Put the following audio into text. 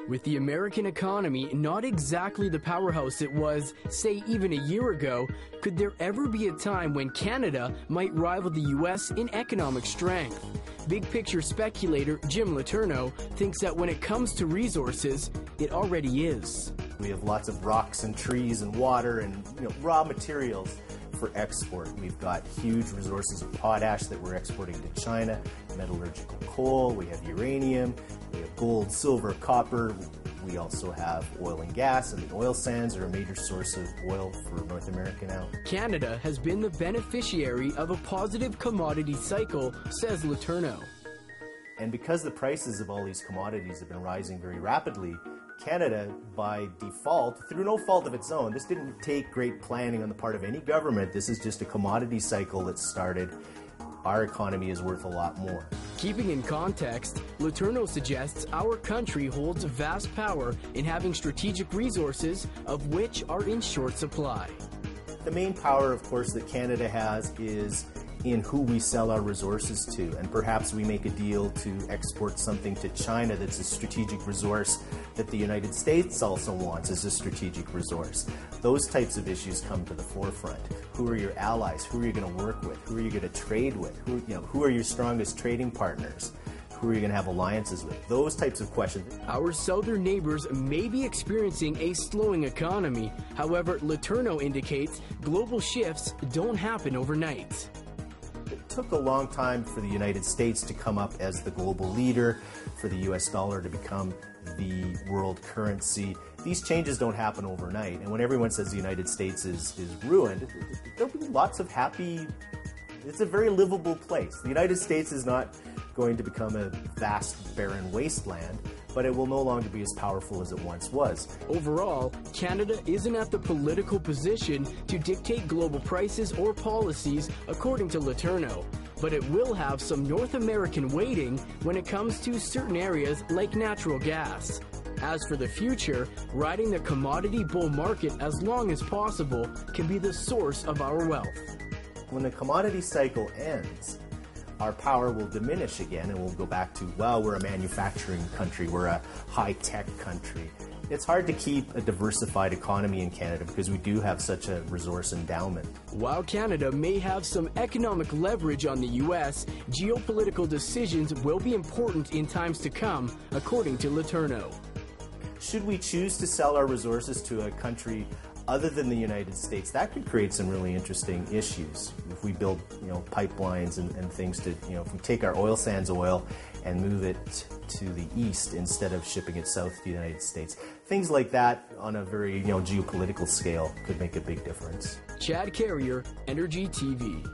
With the American economy not exactly the powerhouse it was, say, even a year ago, could there ever be a time when Canada might rival the U.S. in economic strength? Big picture speculator Jim Letourneau thinks that when it comes to resources, it already is. We have lots of rocks and trees and water and raw materials for export. We've got huge resources of potash that we're exporting to China, metallurgical coal, we have uranium, we have gold, silver, copper. We also have oil and gas, and the oil sands are a major source of oil for North America now. Canada has been the beneficiary of a positive commodity cycle, says Letourneau. And because the prices of all these commodities have been rising very rapidly, Canada, by default, through no fault of its own, this didn't take great planning on the part of any government, this is just a commodity cycle that started. Our economy is worth a lot more. Keeping in context, Letourneau suggests our country holds vast power in having strategic resources, of which are in short supply. The main power, of course, that Canada has is in who we sell our resources to, and perhaps we make a deal to export something to China that's a strategic resource that the United States also wants as a strategic resource. Those types of issues come to the forefront. Who are your allies? Who are you going to work with? Who are you going to trade with? Who are your strongest trading partners? Who are you going to have alliances with? Those types of questions. Our southern neighbors may be experiencing a slowing economy. However, Letourneau indicates global shifts don't happen overnight. It took a long time for the United States to come up as the global leader, for the US dollar to become the world currency. These changes don't happen overnight, and when everyone says the United States is ruined, there'll be lots of happy, it's a very livable place. The United States is not going to become a vast, barren wasteland, but it will no longer be as powerful as it once was. Overall, Canada isn't at the political position to dictate global prices or policies, according to Letourneau, but it will have some North American weighting when it comes to certain areas like natural gas. As for the future, riding the commodity bull market as long as possible can be the source of our wealth. When the commodity cycle ends, our power will diminish again, and we'll go back to, well, we're a manufacturing country, we're a high-tech country. It's hard to keep a diversified economy in Canada because we do have such a resource endowment. While Canada may have some economic leverage on the U.S., geopolitical decisions will be important in times to come, according to Letourneau. Should we choose to sell our resources to a country other than the United States, that could create some really interesting issues. If we build, pipelines and things to, if we take our oil sands oil and move it to the east instead of shipping it south to the United States, things like that on a very, geopolitical scale could make a big difference. Chad Carrier, Energy TV.